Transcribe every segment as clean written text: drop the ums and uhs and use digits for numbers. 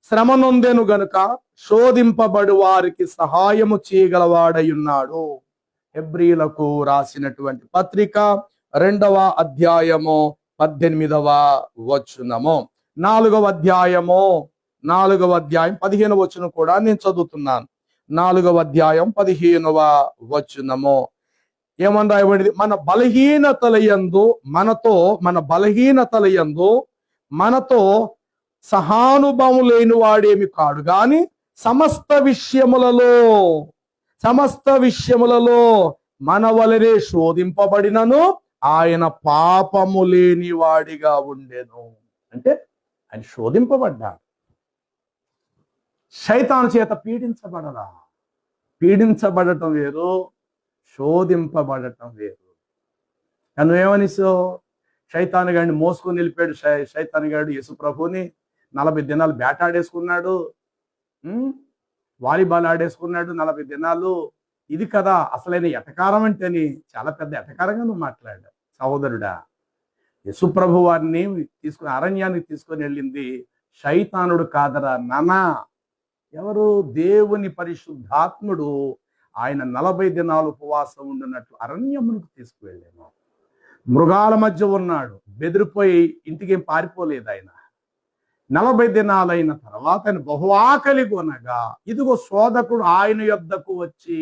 శ్రమ నొందెను గనుక శోధింపబడు వారికి సహాయము చేయగలవాడై ఉన్నాడు. హెబ్రీలకు రాసినటువంటి పత్రిక 2వ అధ్యాయము 18వ వచనము. 4వ అధ్యాయం 15వ వచనం కూడా నేను చదువుతున్నాను. 4వ అధ్యాయం 15వ వచనము ఏమని రాయబడింది? మన బలహీనతలయందు మనతో సహానుభవం లేని వాడేమి కాడు గాని సమస్త విషయములలో మన వలనే శోధింపబడినను ఆయన పాపము లేని వాడిగా ఉండెను. అంటే ఆయన శోధింపబడ్డాడు. శైతాను చేత పీడించబడటం వేరు, శోధింపబడటం వేరు. నువ్వేమనిసో శైతాను గాడిని మోసుకొని వెళ్ళిపోయాడు. శైతాను గాడు యేసు ప్రభుని 40 దినాలు బ్యాట్ ఆడేసుకున్నాడు, వాలీబాల్ ఆడేసుకున్నాడు 40 దినాలు. ఇది కదా అసలైన ఎటకారం అంటేని. చాలా పెద్ద ఎటకారంగా నువ్వు మాట్లాడావు సహోదరుడా. యేసు ప్రభు వారిని తీసుకుని అరణ్యానికి తీసుకొని వెళ్ళింది శైతానుడు కాదరా నానా. ఎవరు? దేవుని పరిశుద్ధాత్ముడు ఆయన 40 దినాలు ఉపవాసం ఉండినట్లు అరణ్యమునకు తీసుకువెళ్ళాను. మృగాల మధ్య ఉన్నాడు, బెదిరిపోయి ఇంటికి పారిపోలేదు ఆయన. 40 దినాలైన తర్వాత ఆయన బహు ఆకలి కొనగా ఇదిగో శోధకుడు ఆయన యొద్దకు వచ్చి,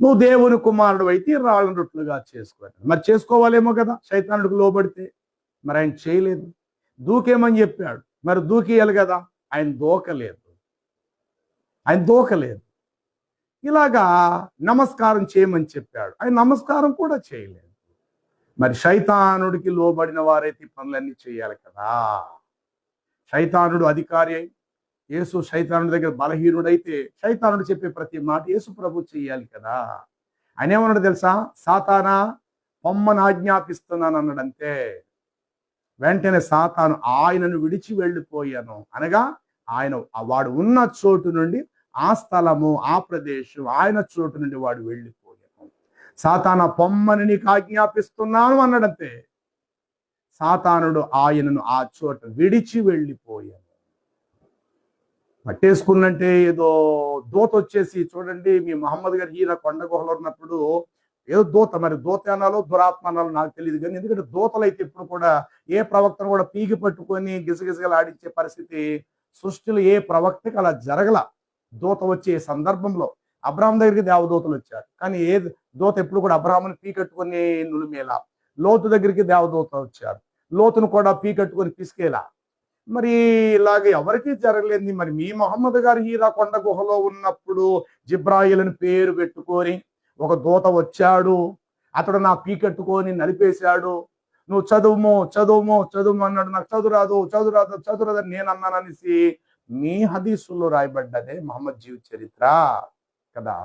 నువ్వు దేవుని కుమారుడు అయితే రాళ్ళను రొట్టెలుగా చేసుకోవాలి. మరి చేసుకోవాలేమో కదా శైతానుడికి లోబడితే. మరి ఆయన చేయలేదు. దూకేమని చెప్పాడు, మరి దూకేయాలి కదా. ఆయన దూకలేదు. ఇలాగా నమస్కారం చేయమని చెప్పాడు, ఆయన నమస్కారం కూడా చేయలేదు. మరి శైతానుడికి లోబడిన వారైతే పనులన్నీ చేయాలి కదా. శైతానుడు అధికారి అయి యేసు శైతానుడి దగ్గర బలహీనుడైతే శైతానుడు చెప్పే ప్రతి మాట యేసు ప్రభు చెయ్యాలి కదా. ఆయన ఏమన్నాడు తెలుసా? సాతానా పొమ్మని ఆజ్ఞాపిస్తున్నాను అన్నాడు. అంతే. వెంటనే సాతాను ఆయనను విడిచి వెళ్ళిపోయాను అనగా ఆయన వాడు ఉన్న చోటు నుండి, ఆ స్థలము, ఆ ప్రదేశం, ఆయన చోటు నుండి వాడు వెళ్ళిపోయాను. సాతానా పొమ్మని నీకు ఆజ్ఞాపిస్తున్నాను అన్నాడంతే. సాతానుడు ఆయనను ఆ చోట విడిచి వెళ్ళిపోయాను. పట్టేసుకున్నంటే ఏదో దూత వచ్చేసి, చూడండి మీ మహమ్మద్ గారు ఈయన కొండ గుహలో ఉన్నప్పుడు ఏదో దూత, మరి దూతానాలో దురాత్మానాలో నాకు తెలియదు కానీ, ఎందుకంటే దూతలు అయితే ఇప్పుడు కూడా ఏ ప్రవక్తను కూడా పీకి పట్టుకొని గిజగిజగలు ఆడించే పరిస్థితి సృష్టిలో ఏ ప్రవక్తకి అలా జరగల. దూత వచ్చే సందర్భంలో అబ్రాహం దగ్గరికి దేవదూతలు వచ్చారు, కానీ ఏ దూత ఎప్పుడు కూడా అబ్రాహ్మని పీకట్టుకొని నులిమేలా. లోతు దగ్గరికి దేవదూత వచ్చారు, లోతును కూడా పీకట్టుకొని పిసికేలా. మరి ఇలాగ ఎవరికీ జరగలేదు. మరి మీ మహమ్మద్ గారు హీరా కొండ గుహలో ఉన్నప్పుడు జిబ్రాయిల్ అని పేరు పెట్టుకొని ఒక దూత వచ్చాడు, అతడు నా పీకట్టుకొని నలిపేశాడు. నువ్వు చదువు అన్నాడు. నాకు చదువురాదు నేను అన్నాననేసి మీ హదీసుల్లో రాయబడ్డదే మహమ్మద్ జీవిత చరిత్ర కదా.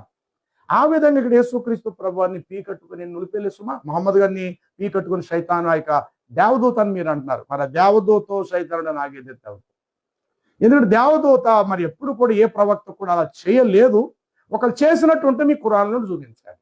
ఆ విధంగా ఇక్కడ యేసుక్రీస్తు ప్రభువాన్ని పీకట్టుకుని నులిపేలే సుమా. మహమ్మద్ గారిని పీకట్టుకుని శైతాను ఆ యొక్క దేవదూత అని మీరు అంటున్నారు. మరి ఆ దేవదూత శైతానుడు నాగేదే అవుతుంది. ఎందుకంటే దేవదూత మరి ఎప్పుడు కూడా ఏ ప్రవక్త కూడా అలా చేయలేదు. ఒకరు చేసినట్టు ఉంటే మీ ఖురాన్లో చూపించాలి.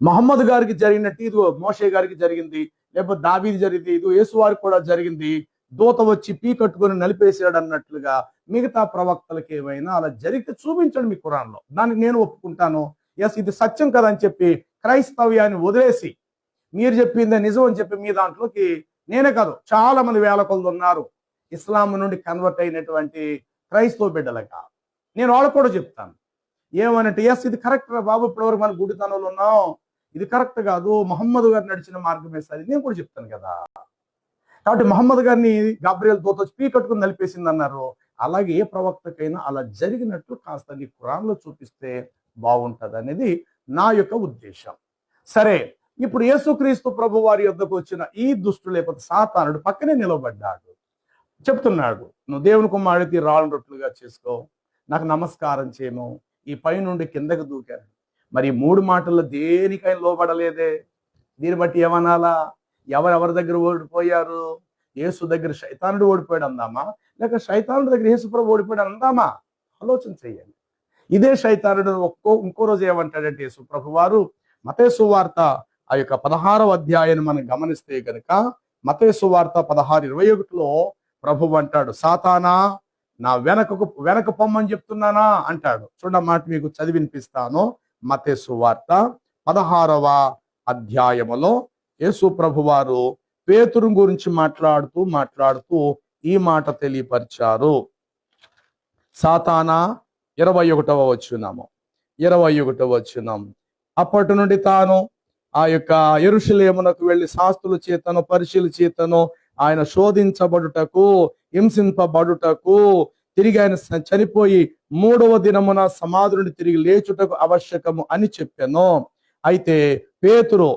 మహమ్మద్ గారికి జరిగినట్టు ఇదిగో మోషే గారికి జరిగింది, లేకపోతే దావీదు జరిగింది, ఇదిగో యేసు వారికి కూడా జరిగింది. దూత వచ్చి పీకట్టుకొని నలిపేసాడు అన్నట్లుగా మిగతా ప్రవక్తలకు ఏమైనా అలా జరిగితే చూపించండి మీ ఖురాన్లో. దానికి నేను ఒప్పుకుంటాను. ఎస్, ఇది సత్యం కదా అని చెప్పి క్రైస్తవ్యాన్ని వదిలేసి మీరు చెప్పిందే నిజం అని చెప్పి మీ దాంట్లోకి నేనే కాదు చాలా మంది వేల కొలది ఉన్నారు ఇస్లాం నుండి కన్వర్ట్ అయినటువంటి క్రైస్తవ బిడ్డలుగా. నేను వాళ్ళకు కూడా చెప్తాను ఏమనంటే, ఎస్ ఇది కరెక్ట్ రా బాబు, ఇప్పటివరకు మన గుడితనంలో ఉన్నాం, ఇది కరెక్ట్ కాదు, మహమ్మద్ గారు నడిచిన మార్గమే సరి, నేను కూడా చెప్తాను కదా. కాబట్టి మహమ్మద్ గారిని గాబ్రియల్ దూత వచ్చి పీకట్టుకుని నలిపేసింది అన్నారు. అలాగే ఏ ప్రవక్తకైనా అలా జరిగినట్లు కాస్త నీ ఖురాన్లో చూపిస్తే బాగుంటది అనేది నా యొక్క ఉద్దేశం. సరే, ఇప్పుడు యేసుక్రీస్తు ప్రభు వారి యొద్దకు వచ్చిన ఈ దుష్టుడు లేకపోతే సాతానుడు పక్కనే నిలబడ్డాడు. చెప్తున్నాడు, నువ్వు దేవుని కుమారుడికి రాళ్ళను రొట్టెలుగా చేసుకో, నాకు నమస్కారం చేయను, ఈ పై నుండి కిందకు దూకాను. మరి 3 మాటల్లో దేనికైనా లోబడలేదే. దీన్ని బట్టి ఏమనాలా? ఎవరెవరి దగ్గర ఓడిపోయారు? యేసు దగ్గర శైతానుడు ఓడిపోయాడు అందామా, లేక శైతానుడి దగ్గర యేసు ప్రభు ఓడిపోయాడు అందామా? ఆలోచన చెయ్యండి. ఇదే శైతానుడు ఇంకో రోజు ఏమంటాడంటే యేసు ప్రభు వారు మత్తయి సువార్త ఆ యొక్క 16వ అధ్యాయాన్ని మనం గమనిస్తే కనుక మత్తయి సువార్త 16:21లో ప్రభు అంటాడు, సాతానా నా వెనక పొమ్మని చెప్తున్నానా అంటాడు. చూడ మాట మీకు చదివి వినిపిస్తాను. మత్తయి సువార్త 16వ అధ్యాయములో యేసు ప్రభు వారు పేతురు గురించి మాట్లాడుతూ ఈ మాట తెలియపరిచారు. సాతానా 21వ వచనం. అప్పటి నుండి తాను ఆ యొక్క యెరూషలేమునకు వెళ్లి శాస్త్రుల చేతను పరిశీల చేతను ఆయన శోధించబడుటకు హింసింపబడుటకు తిరిగి ఆయన చనిపోయి 3వ దినమున సమాధి నుండి తిరిగి లేచుటకు ఆవశ్యకము అని చెప్పాను. అయితే పేతురు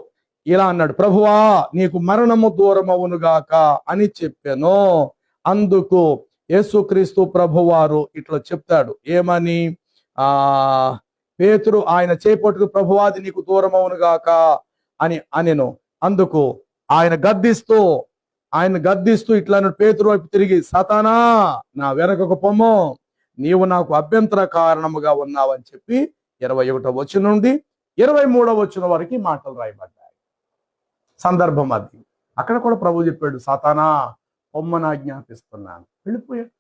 ఇలా అన్నాడు, ప్రభువా నీకు మరణము దూరమవునుగాక అని చెప్పాను. అందుకు యేసుక్రీస్తు ప్రభువారు ఇట్లా చెప్తాడు, ఏమని? పేతురు ఆయన చేపట్టుకు ప్రభువాది నీకు దూరమవునుగాక అని అనెను. అందుకు ఆయన గద్దిస్తూ ఇట్లా పేతురు వైపు తిరిగి, సాతానా నా వెనకకు పొమ్ము, నీవు నాకు అభ్యంతర కారణముగా ఉన్నావని చెప్పి 21వ వచనం నుండి 23వ వచనం వరకు మాటలు రాయబడ్డాయి. సందర్భం అది. అక్కడ కూడా ప్రభు చెప్పాడు, సాతానా పొమ్మని ఆజ్ఞాపిస్తున్నాను. వెళ్ళిపోయాడు,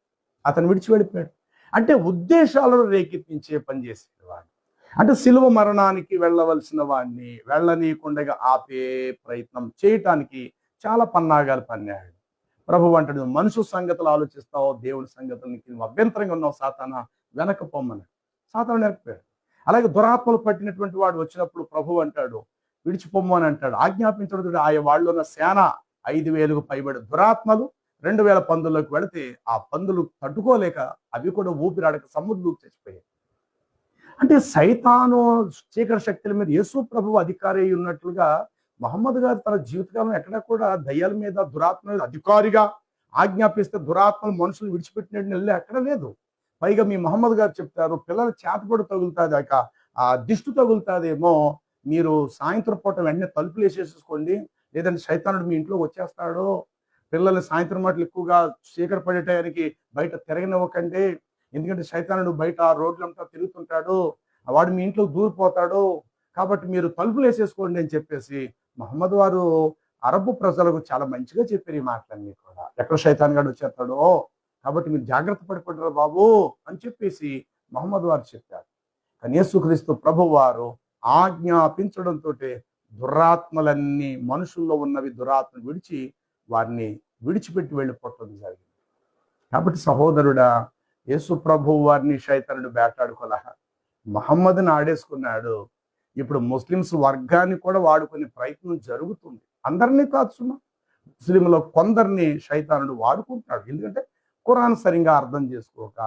అతను విడిచి వెళ్ళిపోయాడు. అంటే ఉద్దేశాలను రేకెత్తించే పని చేసేవాడు. అంటే సిలువ మరణానికి వెళ్ళవలసిన వాడిని వెళ్ళనీయకుండా ఆపే ప్రయత్నం చేయటానికి చాలా పన్నాగాలు పన్నాడు. ప్రభు అంటాడు, మనుషు సంగతులు ఆలోచిస్తావు, దేవుని సంగతులకి నువ్వు అభ్యంతరంగా ఉన్నావు, సాతానా వెనక పొమ్మన్నాడు. సాతాను వెనకపోయాడు. అలాగే దురాత్మలు పట్టినటువంటి వాడు వచ్చినప్పుడు ప్రభు అంటాడు, విడిచిపోమ్ము అని అంటాడు. ఆజ్ఞాపించడం ఆయా వాళ్ళు ఉన్న సేన 5,000కు పైబడి దురాత్మలు 2,000 పందుల్లోకి వెళితే ఆ పందులు తట్టుకోలేక అవి కూడా ఊపిరాడక సముద్రంలోకి చచ్చిపోయాయి. అంటే సైతాను చీకటి శక్తుల మీద యేసు ప్రభువు అధికారి ఉన్నట్లుగా మహమ్మద్ గారు తన జీవితకాలం ఎక్కడ కూడా దయ్యాల మీద దురాత్మ మీద అధికారిగా ఆజ్ఞాపిస్తే దురాత్మలు మనుషులు విడిచిపెట్టినట్టు వెళ్ళి ఎక్కడ లేదు. పైగా మీ మహమ్మద్ గారు చెప్తారు, పిల్లల చేతపడి తగులుతుంది, ఆ దిష్టి తగులుతుందేమో, మీరు సాయంత్రం పూట వెంటనే తలుపులు వేసేసుకోండి, లేదంటే సైతానుడు మీ ఇంట్లోకి వచ్చేస్తాడు. పిల్లల్ని సాయంత్రం మాటలు ఎక్కువగా చీకటి పడేటానికి బయట తిరగనివ్వకండి, ఎందుకంటే సైతానుడు బయట రోడ్లంతా తిరుగుతుంటాడు, వాడు మీ ఇంట్లోకి దూరిపోతాడు, కాబట్టి మీరు తలుపులు వేసేసుకోండి అని చెప్పేసి మహమ్మద్ వారు అరబ్ ప్రజలకు చాలా మంచిగా చెప్పారు ఈ మాటలన్నీ కూడా. ఎక్కడ సైతాన్ గాడు వచ్చేస్తాడో, కాబట్టి మీరు జాగ్రత్త పడిపోతారు బాబు అని చెప్పేసి మహమ్మద్ వారు చెప్పారు. కానీ యేసుక్రీస్తు ప్రభు వారు ఆజ్ఞాపించడంతో దురాత్మలన్నీ మనుషుల్లో ఉన్నవి దురాత్మలు వారిని విడిచిపెట్టి వెళ్ళిపోవటం జరిగింది. కాబట్టి సహోదరుడా, యేసు ప్రభు వారిని సైతానుడు వేటాడుకోలే, మహమ్మద్ని ఆడేసుకున్నాడు. ఇప్పుడు ముస్లిమ్స్ వర్గాన్ని కూడా వాడుకునే ప్రయత్నం జరుగుతుంది. అందరినీ కాదు సుమా, ముస్లింలో కొందరిని సైతానుడు వాడుకుంటున్నాడు. ఎందుకంటే ఖురాన్ సరిగా అర్థం చేసుకోక,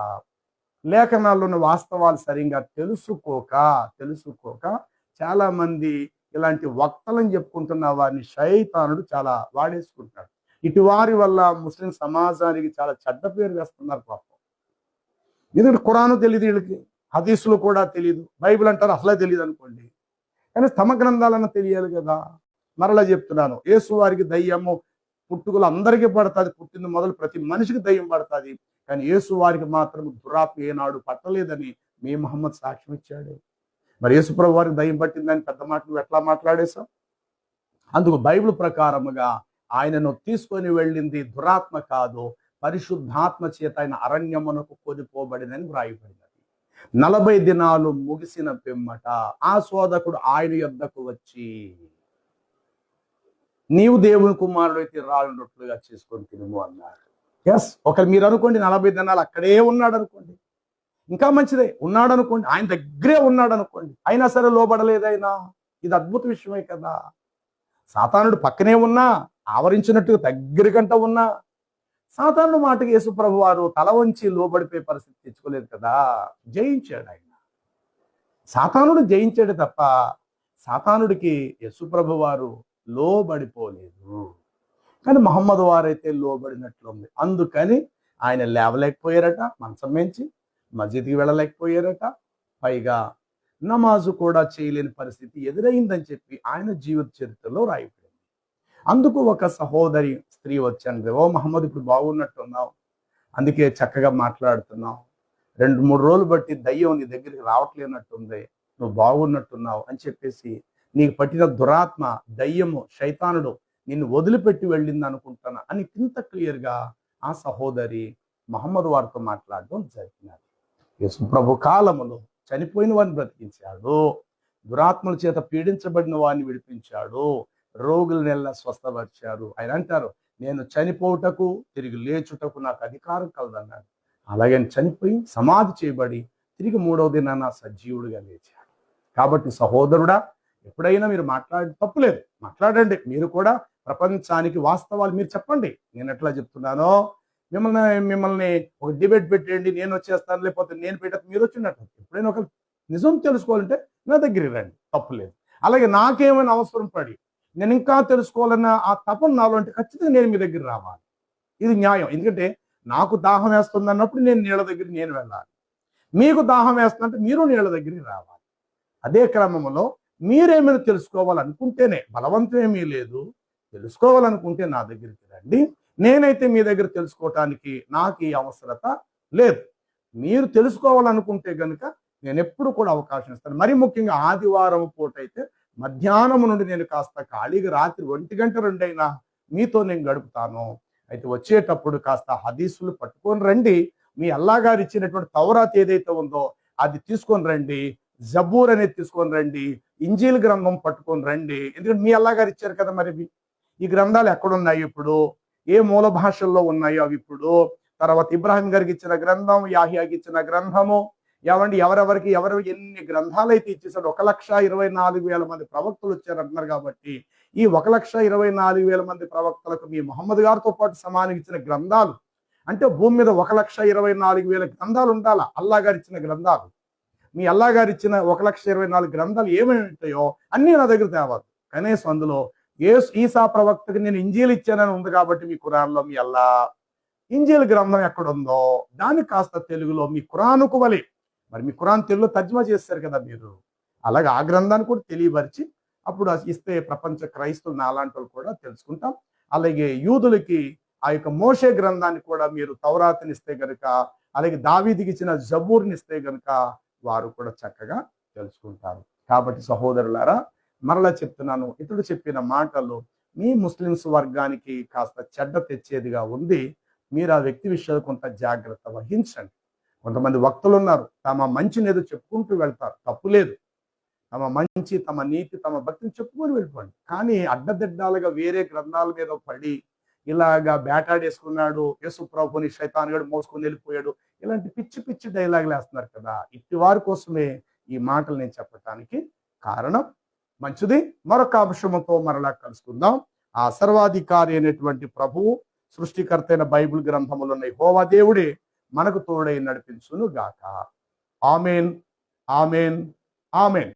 లేఖనాల్లో ఉన్న వాస్తవాలు సరిగా తెలుసుకోక చాలా మంది ఇలాంటి వక్తలని చెప్పుకుంటున్న వారిని సైతానుడు చాలా వాడేసుకుంటాడు. ఇటు వారి వల్ల ముస్లిం సమాజానికి చాలా చెడ్డ పేరు వేస్తున్నారు పాపం. ఎందుకంటే ఖురాను తెలియదు వీళ్ళకి, హదీసులు కూడా తెలియదు, బైబిల్ అంటారు అసలే తెలియదు అనుకోండి, కానీ తమ గ్రంథాలన్నా తెలియాలి కదా. మరలా చెప్తున్నాను, యేసు వారికి దయ్యము పుట్టుకలు అందరికీ పడుతుంది, పుట్టింది మొదలు ప్రతి మనిషికి దయ్యం పడుతుంది, కానీ యేసు వారికి మాత్రం దురాత్మ ఏనాడు పట్టలేదని మీ మహమ్మద్ సాక్ష్యం ఇచ్చాడు. మరి యేసు ప్రభు వారికి దయ్యం పట్టిందని పెద్ద మాటలు ఎట్లా మాట్లాడేశాం? అందుకు బైబిల్ ప్రకారముగా ఆయనను తీసుకొని వెళ్ళింది దురాత్మ కాదు, పరిశుద్ధాత్మ చేత ఆయన అరణ్యమునకు కొనిపోబడినని వ్రాయబడినది. 40 దినాలు ముగిసిన పిమ్మట ఆ శోధకుడు ఆయన యొద్దకు వచ్చి, నీవు దేవుని కుమారుడు అయితే రాళ్ళున్నట్లుగా చేసుకొని తినుము అన్నాడు. ఎస్, ఒకరు మీరు అనుకోండి 40 దినాలు అక్కడే ఉన్నాడు అనుకోండి, ఇంకా మంచిదే, ఉన్నాడు అనుకోండి, ఆయన దగ్గరే ఉన్నాడు అనుకోండి, అయినా సరే లోబడలేదైనా, ఇది అద్భుత విషయమే కదా. సాతానుడు పక్కనే ఉన్నా, ఆవరించినట్టుగా దగ్గరకంట ఉన్నా, సాతానుడు మాటకి యేసు ప్రభు వారు తల వంచి లోబడిపోయే పరిస్థితి తెచ్చుకోలేదు కదా, జయించాడు ఆయన. సాతానుడు జయించాడు తప్ప సాతానుడికి యేసు ప్రభు వారు లోబడిపోలేదు. కానీ మహమ్మద్ వారైతే లోబడినట్లుంది. అందుకని ఆయన లేవలేకపోయారట, మంచం మించి మస్జిద్కి వెళ్ళలేకపోయారట, పైగా నమాజు కూడా చేయలేని పరిస్థితి ఎదురైందని చెప్పి ఆయన జీవిత చరిత్రలో రాయబడింది. అందుకు ఒక సహోదరి స్త్రీ వచ్చాను, ఓ మహమ్మద్ ఇప్పుడు బాగున్నట్టున్నావు, అందుకే చక్కగా మాట్లాడుతున్నావు, 2-3 రోజులు బట్టి దయ్యం నీ దగ్గరికి రావట్లేనట్టుంది, నువ్వు బాగున్నట్టున్నావు అని చెప్పేసి, నీకు పట్టిన దురాత్మ దయ్యము శైతానుడు నిన్ను వదిలిపెట్టి వెళ్ళింది అనుకుంటాను అని ఇంత క్లియర్గా ఆ సహోదరి మహమ్మద్ వారితో మాట్లాడడం జరిగినది. యేసు ప్రభు కాలములో చనిపోయిన వారిని బ్రతికించాడు, దురాత్మల చేత పీడించబడిన వారిని విడిపించాడు, రోగులనెల్లా స్వస్థపరిచారు. ఆయన అంటారు, నేను చనిపోవుటకు తిరిగి లేచుటకు నాకు అధికారం కలదన్నాడు. అలాగే చనిపోయి సమాధి చేయబడి తిరిగి 3వ దినాన సజీవుడిగా లేచాడు. కాబట్టి సహోదరుడా, ఎప్పుడైనా మీరు తప్పులేదు, మాట్లాడండి. మీరు కూడా ప్రపంచానికి వాస్తవాలు మీరు చెప్పండి. నేను ఎట్లా చెప్తున్నానో మిమ్మల్ని ఒక డిబేట్ పెట్టండి, నేను వచ్చేస్తాను, లేకపోతే నేను పెట్టేది మీరు వచ్చినట్టు. ఎప్పుడైనా ఒక నిజం తెలుసుకోవాలంటే నా దగ్గరికి రండి, తప్పులేదు. అలాగే నాకేమైనా అవసరం పడి నేను ఇంకా తెలుసుకోవాలన్న ఆ తపన నాలో అంటే ఖచ్చితంగా నేను మీ దగ్గర రావాలి. ఇది న్యాయం. ఎందుకంటే నాకు దాహం వేస్తుంది అన్నప్పుడు నేను నీళ్ళ దగ్గరికి నేను వెళ్ళాలి. మీకు దాహం వేస్తుందంటే మీరు నీళ్ళ దగ్గరికి రావాలి. అదే క్రమంలో మీరేమైనా తెలుసుకోవాలనుకుంటేనే, బలవంతం ఏమీ లేదు, తెలుసుకోవాలనుకుంటే నా దగ్గరికి రండి. నేనైతే మీ దగ్గర తెలుసుకోవటానికి నాకు ఈ అవసరత లేదు. మీరు తెలుసుకోవాలనుకుంటే కనుక నేను ఎప్పుడు కూడా అవకాశం ఇస్తాను. మరీ ముఖ్యంగా ఆదివారం పూట అయితే మధ్యాహ్నం నుండి నేను కాస్త ఖాళీగా రాత్రి 1 గంట 2 అయినా మీతో నేను గడుపుతాను. అయితే వచ్చేటప్పుడు కాస్త హదీసులు పట్టుకొని రండి. మీ అల్లా గారు ఇచ్చినటువంటి తౌరాత్ ఏదైతే ఉందో అది తీసుకొని రండి, జబూర్ అనేది తీసుకొని రండి, ఇంజీల్ గ్రంథం పట్టుకొని రండి. ఎందుకంటే మీ అల్లా గారు ఇచ్చారు కదా. మరి ఈ గ్రంథాలు ఎక్కడున్నాయి ఇప్పుడు, ఏ మూల భాషల్లో ఉన్నాయో అవి ఇప్పుడు, తర్వాత ఇబ్రాహిం గారికి ఇచ్చిన గ్రంథం, యాహియాకి ఇచ్చిన గ్రంథము, ఎవరెవరికి ఎవరు ఎన్ని గ్రంథాలు అయితే ఇచ్చేసాడు. 1,24,000 మంది ప్రవక్తలు వచ్చారంటున్నారు. కాబట్టి ఈ 1,24,000 మంది ప్రవక్తలకు మీ మహమ్మద్ గారితో పాటు సమానంగా ఇచ్చిన గ్రంథాలు అంటే భూమి మీద 1,24,000 గ్రంథాలు ఉండాలా, అల్లా గారు ఇచ్చిన గ్రంథాలు. మీ అల్లా గారు ఇచ్చిన 1,24,000 గ్రంథాలు ఏమేమి ఉంటాయో అన్నీ నా దగ్గర తేవాలి. కనీసం అందులో ఈసా ప్రవక్తకి నేను ఇంజీల్ ఇచ్చానని ఉంది కాబట్టి మీ ఖురాన్లో మీ అల్లా ఇంజీల్ గ్రంథం ఎక్కడుందో దాన్ని కాస్త తెలుగులో మీ ఖురానుకు వలె, మరి మీ ఖురాన్ తెలుగులో తర్జుమా చేస్తారు కదా మీరు, అలాగే ఆ గ్రంథాన్ని కూడా తెలియపరిచి అప్పుడు ఇస్తే ప్రపంచ క్రైస్తవులు నాలాంటి వాళ్ళు కూడా తెలుసుకుంటాం. అలాగే యూదులకి ఆ యొక్క మోషే గ్రంథాన్ని కూడా మీరు తౌరాతుని ఇస్తే గనుక, అలాగే దావీదుకి ఇచ్చిన జబూర్ని ఇస్తే గనుక వారు కూడా చక్కగా తెలుసుకుంటారు. కాబట్టి సహోదరులారా, మరలా చెప్తున్నాను, ఇతడు చెప్పిన మాటలు మీ ముస్లిమ్స్ వర్గానికి కాస్త చెడ్డ తెచ్చేదిగా ఉంది. మీరు ఆ వ్యక్తి విషయాలు కొంత జాగ్రత్త వహించండి. కొంతమంది వక్తలు ఉన్నారు, తమ మంచిని ఏదో చెప్పుకుంటూ వెళ్తారు, తప్పులేదు. తమ మంచి, తమ నీతి, తమ భక్తిని చెప్పుకొని వెళ్ళిపోండి. కానీ అడ్డదిడ్డాలుగా వేరే గ్రంథాల మీద పడి ఇలాగా బేటాడేసుకున్నాడు, యేసు ప్రభుని శైతానుగాడు మోసుకొని వెళ్ళిపోయాడు, ఇలాంటి పిచ్చి పిచ్చి డైలాగులు వేస్తున్నారు కదా. ఇట్టి వారి కోసమే ఈ మాటలు నేను చెప్పటానికి కారణం. మంచిది, మరొక అంశంతో మరలా కలుసుకుందాం. ఆ సర్వాధికారి అయినటువంటి ప్రభువు, సృష్టికర్త అయిన బైబిల్ గ్రంథములో ఉన్న యెహోవా దేవుడే మనకు తోడై నడిపించును గాక. Amen, amen, amen.